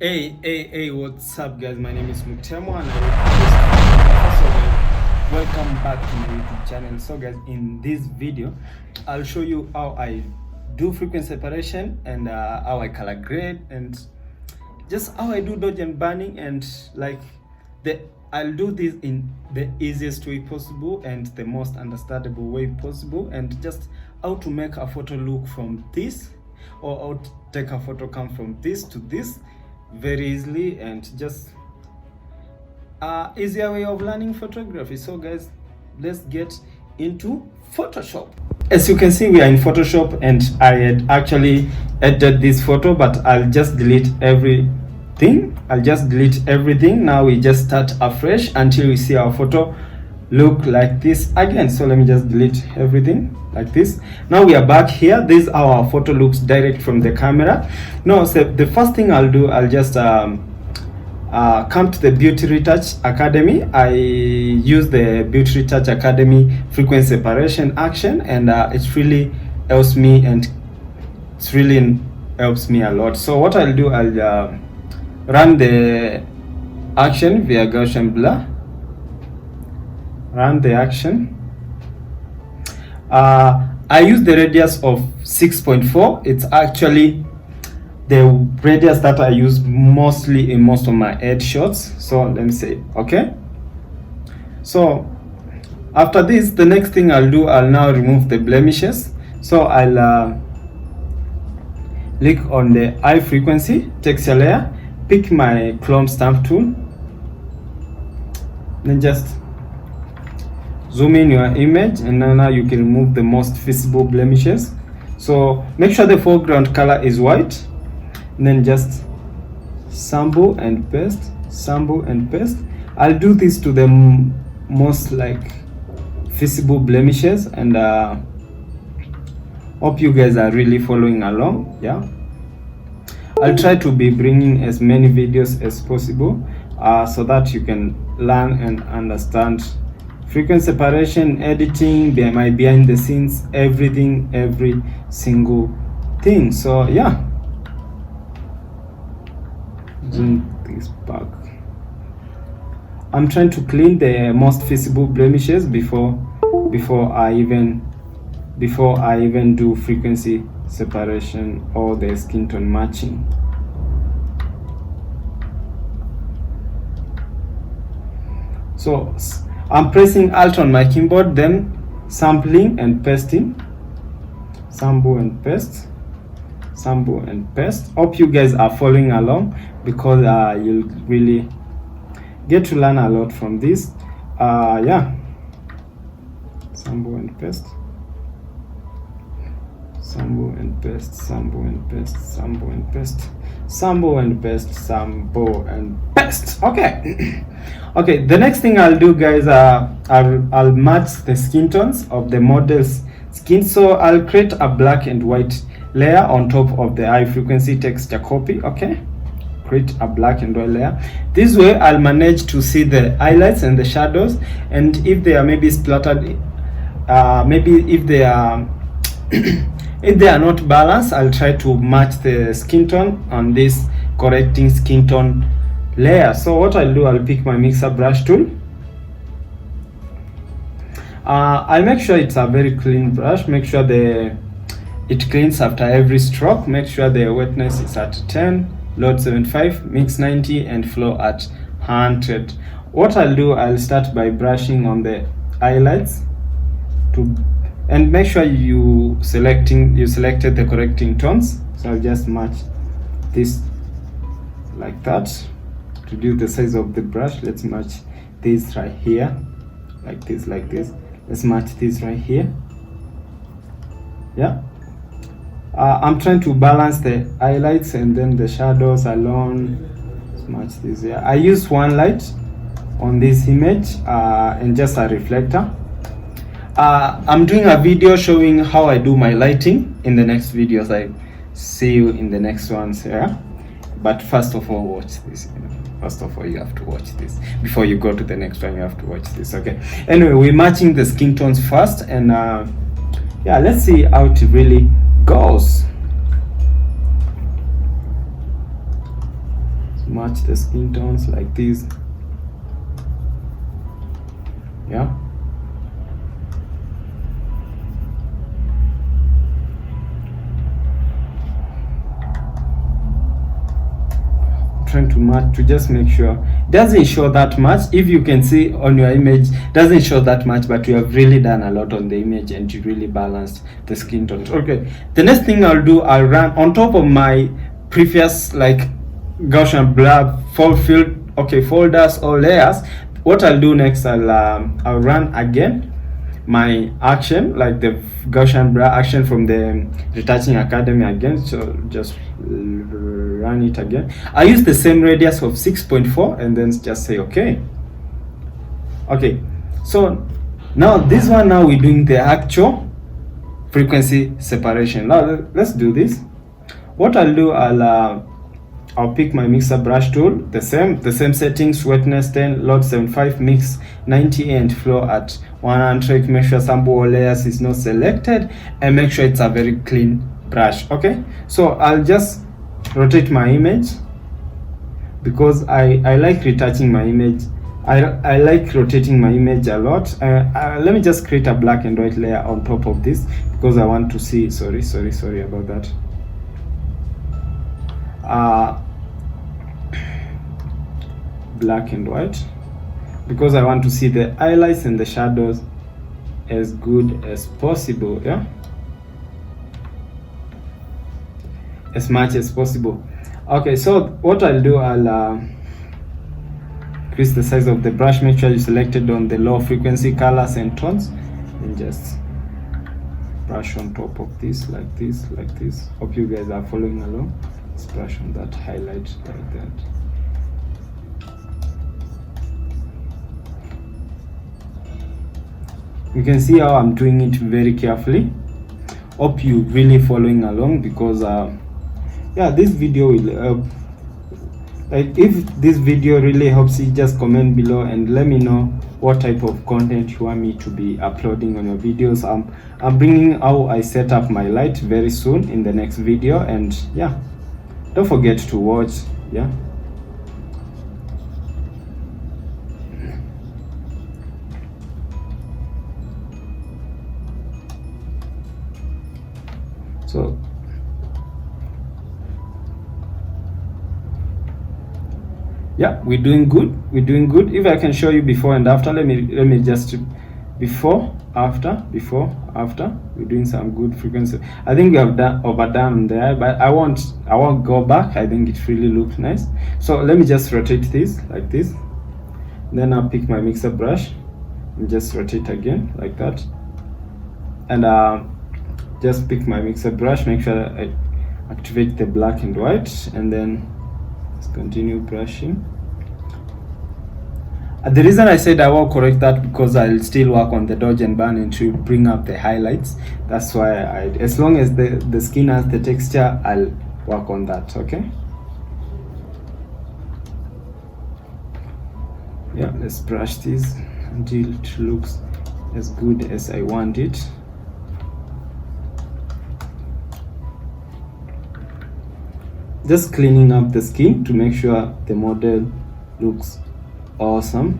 Hey, what's up, guys? My name is Mutemo and I welcome back to my YouTube channel. So, guys, in this video, I'll show you how I do frequency separation and how I color grade and just how I do dodge and burning, and I'll do this in the easiest way possible and the most understandable way possible, and just how to make a photo look from this, or how to take a photo come from this to this very easily, and just easier way of learning photography. So guys, let's get into Photoshop. As you can see, we are in Photoshop, and I had actually edited this photo, but I'll just delete everything. Now we just start afresh until we see our photo look like this again. So let me just delete everything like this. Now we are back here. This is how our photo looks direct from the camera. Now, so the first thing I'll do, I'll just come to the Beauty Retouch Academy. I use the Beauty Retouch Academy frequency separation action, and it really helps me, and it really helps me a lot. So what I'll do, I'll run the action via Gaussian blur. Run the action. I use the radius of 6.4. It's actually the radius that I use mostly in most of my headshots. So let me say, okay. So after this, the next thing I'll do, I'll now remove the blemishes. So I'll click on the high frequency texture layer, pick my clone stamp tool, then just zoom in your image, and now you can remove the most visible blemishes. So make sure the foreground color is white, and then just sample and paste, sample and paste. I'll do this to the most visible blemishes, and hope you guys are really following along. Yeah, I'll try to be bringing as many videos as possible so that you can learn and understand frequency separation, editing, my behind the scenes, everything, every single thing. So yeah, zoom this back. I'm trying to clean the most visible blemishes before I even do frequency separation or the skin tone matching. So I'm pressing Alt on my keyboard, then sampling and pasting, sample and paste, sample and paste. Hope you guys are following along, because you'll really get to learn a lot from this. Yeah, sample and paste, sample and paste, sample and paste, sample and paste, sample and paste, sample and paste. Okay. Okay, the next thing I'll do, guys, I'll match the skin tones of the model's skin. So I'll create a black and white layer on top of the high frequency texture copy. Okay, create a black and white layer. This way I'll manage to see the highlights and the shadows, and if they are maybe splattered, maybe if they are if they are not balanced, I'll try to match the skin tone on this correcting skin tone layer. So what I'll do, I'll pick my mixer brush tool. I'll make sure it's a very clean brush. Make sure it cleans after every stroke. Make sure the wetness is at 10, load 75, mix 90, and flow at 100. What I'll do, I'll start by brushing on the highlights and make sure you selected the correcting tones. So I'll just match this like that. Reduce the size of the brush. Let's match this right here, like this. Let's match this right here. Yeah, I'm trying to balance the highlights and then the shadows alone. Let's match this here. I use one light on this image and just a reflector. I'm doing a video showing how I do my lighting in the next videos. I see you in the next ones here. But first of all, watch this. First of all, you have to watch this before you go to the next one. You have to watch this. Okay, anyway, we're matching the skin tones first, and yeah, let's see how it really goes. match the skin tones like this. Yeah, trying to match to just make sure it doesn't show that much. If you can see on your image, doesn't show that much, but you have really done a lot on the image and you really balanced the skin tones. Okay, the next thing I'll do, I'll run on top of my previous like Gaussian blur folders or layers. What I'll do next, I'll run again my action, like the Gaussian blur action from the Retouching Academy again. So just run it again. I use the same radius of 6.4 and then just say okay. So now this one, now we're doing the actual frequency separation. Now let's do this. What I'll do, I'll pick my mixer brush tool, the same settings, wetness 10, load 75, mix 90 and flow at 100. Make sure sample or layers is not selected and make sure it's a very clean brush. Okay, so I'll just rotate my image because I like retouching my image. I like rotating my image a lot. Let me just create a black and white layer on top of this because I want to see, sorry about that. Black and white because I want to see the highlights and the shadows as good as possible, yeah, as much as possible. Okay, so what I'll do, I'll increase the size of the brush. Make sure you selected on the low frequency colors and tones and just brush on top of this like this. Hope you guys are following along. Let's brush on that highlight like that. You can see how I'm doing it very carefully. Hope you really following along because yeah, this video will help. Like if this video really helps you, just comment below and let me know what type of content you want me to be uploading on your videos. I'm bringing how I set up my light very soon in the next video, and yeah, don't forget to watch. Yeah, so yeah, we're doing good. If I can show you before and after, let me just before after. We're doing some good frequency. I think we have overdone there, but I won't go back. I think it really looks nice. So let me just rotate this like this, then I'll pick my mixer brush and just rotate again like that, and just pick my mixer brush, make sure I activate the black and white, and then let's continue brushing. The reason I said I won't correct that because I'll still work on the dodge and burn and to bring up the highlights. That's why as long as the skin has the texture, I'll work on that. Okay, yeah, let's brush this until it looks as good as I want it. Just cleaning up the skin to make sure the model looks awesome.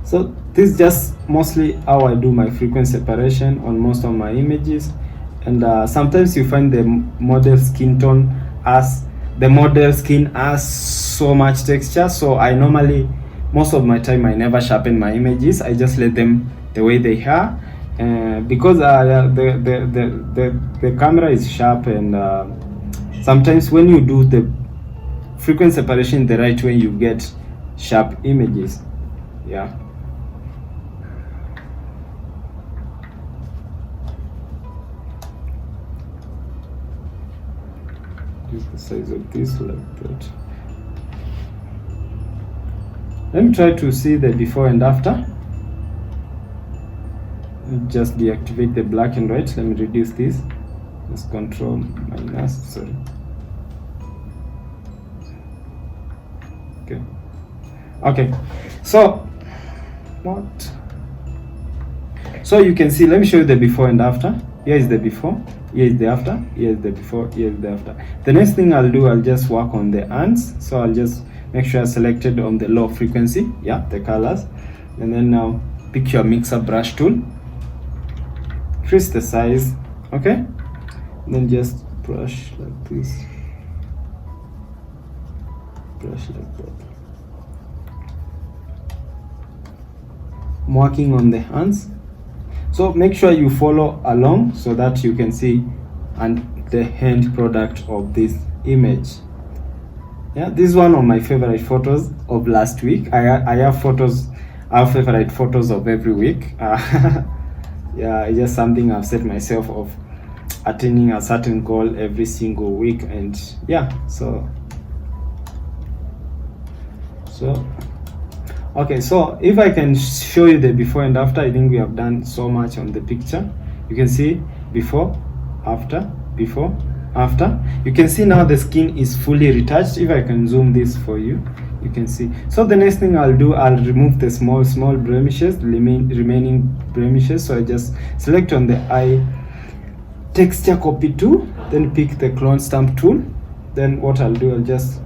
So this is just mostly how I do my frequency separation on most of my images, and sometimes you find the model skin tone as the model skin has so much texture, so I normally, most of my time, I never sharpen my images. I just let them the way they are, because the camera is sharp, and sometimes when you do the frequency separation the right way, you get sharp images. Yeah. The size of this like that. Let me try to see the before and after. Just deactivate the black and white. Let me reduce this. Just control minus, sorry. Okay, so what? So you can see, let me show you the before and after. Here is the before, here is the after, here is the before, here is the after. The next thing I'll do, I'll just work on the ants. So I'll just make sure I selected on the low frequency, yeah, the colors. And then now pick your mixer brush tool, increase the size, okay? And then just brush like this, brush like that. I'm working on the hands. So make sure you follow along so that you can see and the end product of this image. Yeah, this is one of my favorite photos of last week. I have photos, I have favorite photos of every week. Yeah, it's just something I've set myself of attaining a certain goal every single week, and yeah, so okay, so if I can show you the before and after, I think we have done so much on the picture. You can see before, after, before, after. You can see now the skin is fully retouched. If I can zoom this for you, you can see. So the next thing I'll do, I'll remove the small blemishes, remaining blemishes. So I just select on the eye texture copy tool, then pick the clone stamp tool. Then what I'll do, I'll just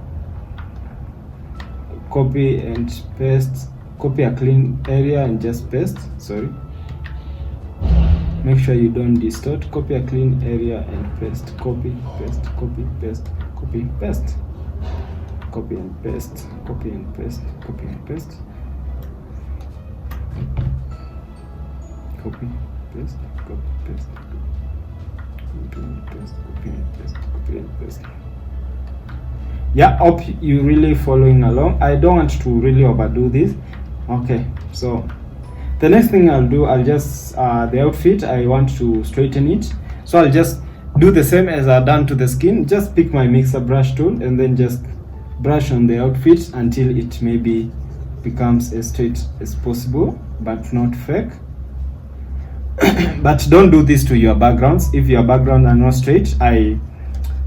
copy and paste, copy a clean area and just paste. Sorry, make sure you don't distort. Copy a clean area and paste, copy, paste, copy, paste, copy, paste, copy and paste, copy and paste, copy and paste, copy, paste, copy, paste, copy and paste, copy and paste, copy and paste. Yeah, hope you really following along. I don't want to really overdo this. Okay, so the next thing I'll do, I'll just the outfit, I want to straighten it, so I'll just do the same as I've done to the skin. Just pick my mixer brush tool and then just brush on the outfit until it maybe becomes as straight as possible, but not fake. But don't do this to your backgrounds. If your background are not straight, I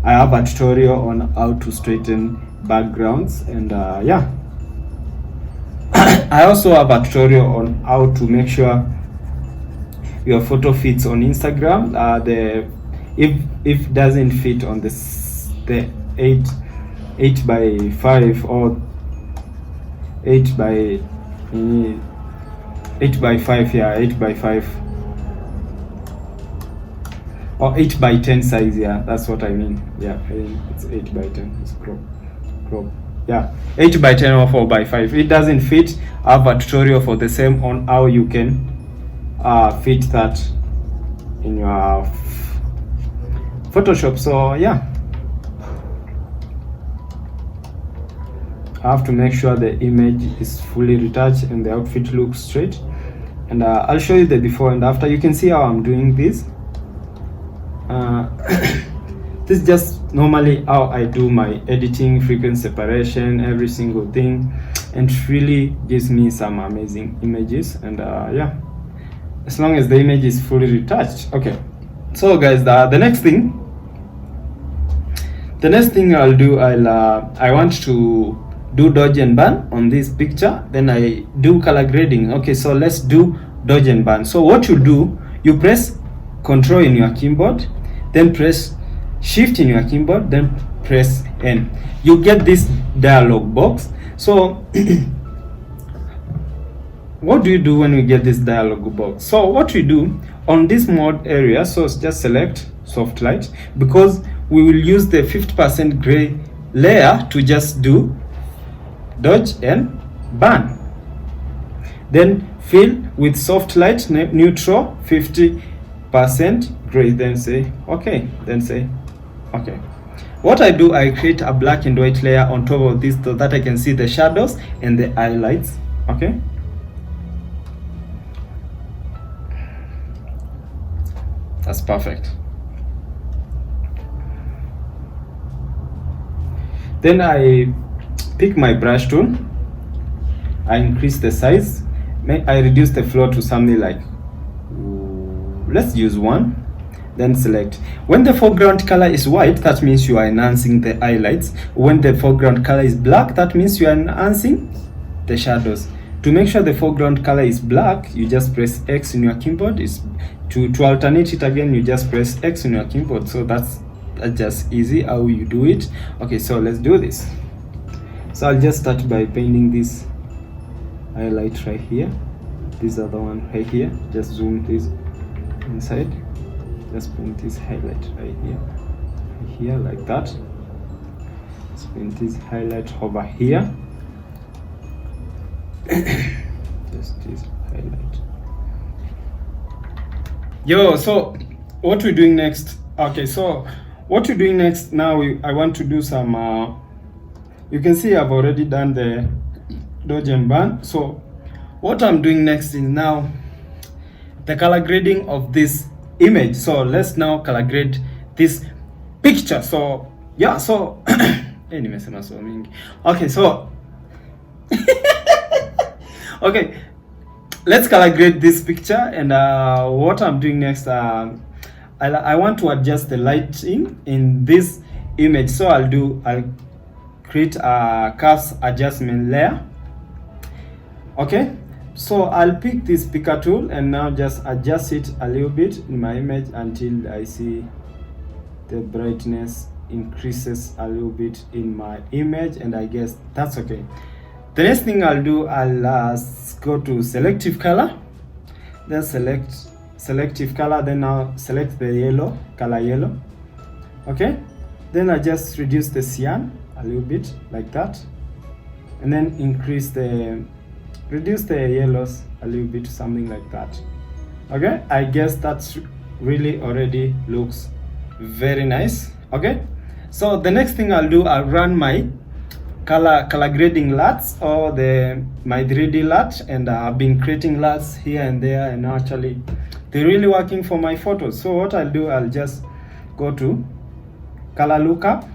have a tutorial on how to straighten backgrounds, and yeah, I also have a tutorial on how to make sure your photo fits on Instagram. If doesn't fit on the 8 by 5 or 8 by 5, yeah, 8 by 5 or 8 by 10 size, yeah, that's what I mean. Yeah, it's 8 by 10. It's crop. Yeah, 8 by 10 or 4 by 5. If it doesn't fit, I have a tutorial for the same on how you can fit that in your Photoshop. So yeah, I have to make sure the image is fully retouched and the outfit looks straight. And I'll show you the before and after. You can see how I'm doing this. This is just normally how I do my editing, frequency separation, every single thing, and it really gives me some amazing images. And yeah, as long as the image is fully retouched. Okay, so guys, the next thing I'll do, I want to do dodge and burn on this picture. Then I do color grading. Okay, so let's do dodge and burn. So what you do, you press Control in your keyboard, then press Shift in your keyboard, then press N. You get this dialog box. So what do you do when we get this dialog box? So what we do on this mode area, so just select soft light, because we will use the 50% gray layer to just do dodge and burn. Then fill with soft light, neutral, 50% gray, then say okay, then say okay. What I do, I create a black and white layer on top of this so that I can see the shadows and the highlights. Okay, that's perfect. Then I pick my brush tool, I increase the size, I reduce the flow to something like, let's use 1. then select. When the foreground color is white, that means you are enhancing the highlights. When the foreground color is black, that means you are enhancing the shadows. To make sure the foreground color is black, you just press X in your keyboard. To alternate it again, you just press X in your keyboard. So that's just easy how you do it. Okay, so let's do this. So I'll just start by painting this highlight right here. This other one right here. Just zoom this inside. Just paint this highlight right here, like that. Let's paint this highlight over here. Just this highlight. Yo, so what we're doing next? Okay, so what we're doing next now, I want to do some you can see I've already done the dodge and burn. So what I'm doing next is now the color grading of this image. So let's now color grade this picture. So yeah, so nimesema so mingi. Okay, so okay, let's color grade this picture. And what I'm doing next, I want to adjust the lighting in this image. So I'll create a curves adjustment layer. Okay, so I'll pick this picker tool and now just adjust it a little bit in my image until I see the brightness increases a little bit in my image, and I guess that's okay. The next thing I'll do, I'll go to selective color, then select selective color, then now select the yellow, color yellow. Okay, then I just reduce the cyan a little bit like that, and then reduce the yellows a little bit, something like that. Okay, I guess that's really already looks very nice. Okay, so the next thing I'll do, I'll run my color grading LUTs or my 3D LUT, and I've been creating LUTs here and there, and actually they're really working for my photos. So what I'll do, I'll just go to color lookup,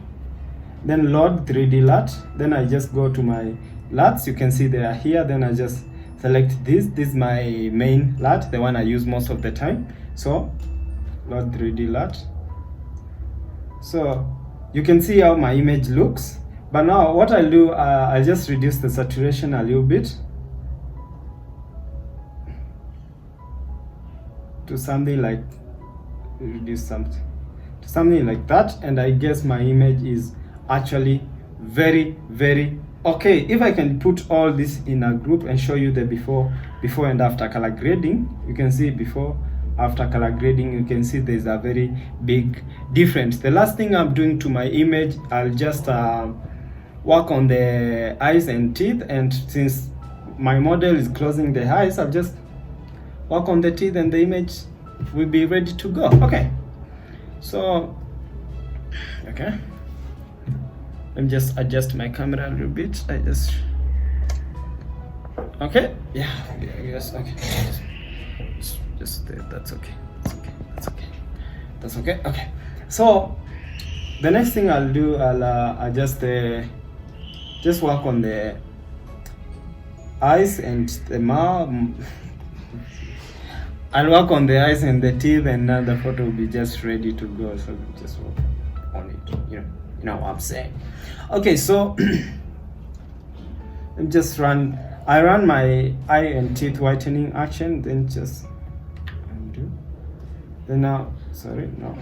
then load 3D LUT, then I just go to my LUTs. You can see they are here. Then I just select this is my main LUT, the one I use most of the time. So load 3D LUT. So you can see how my image looks. But now what I'll do, I'll just reduce the saturation a little bit to something like something like that, and I guess my image is actually very okay. If I can put all this in a group and show you the before and after color grading, you can see before after color grading, you can see there's a very big difference. The last thing I'm doing to my image, I'll just work on the eyes and teeth, and since my model is closing the eyes, I'll just work on the teeth and the image will be ready to go. Okay, so okay, let me just adjust my camera a little bit. Okay, yes, okay, just that's okay. Okay, so the next thing I'll do, I'll adjust just work on the eyes and the mouth. I'll work on the eyes and the teeth, and now the photo will be just ready to go. So just work on it, you know what I'm saying. Okay, so I run my eye and teeth whitening action, then just undo. Then now, sorry, no.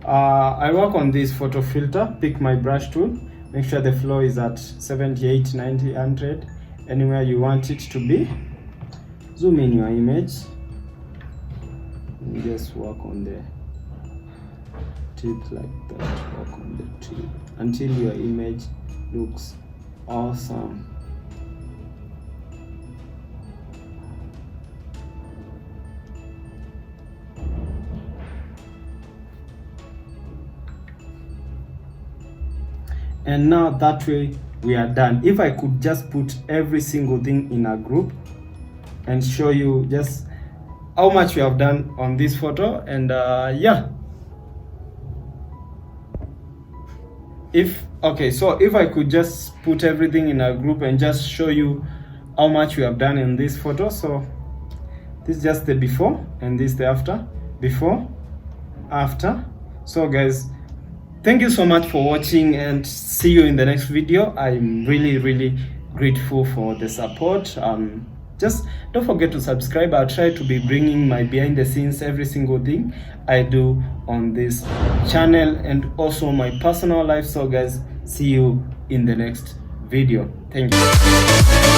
I work on this photo filter, pick my brush tool, make sure the flow is at 78, 90, 100, anywhere you want it to be. Zoom in your image and just work on the teeth like that. Work on the teeth until your image looks awesome. And now that way we are done. If I could just put every single thing in a group and show you just how much we have done on this photo, and yeah. So if I could just put everything in a group and just show you how much we have done in this photo, so This is just the before and this the after. Before, after. So guys, thank you so much for watching and see you in the next video. I'm really grateful for the support. Just don't forget to subscribe. I'll try to be bringing my behind the scenes, every single thing I do on this channel and also my personal life. So guys, see you in the next video. Thank you.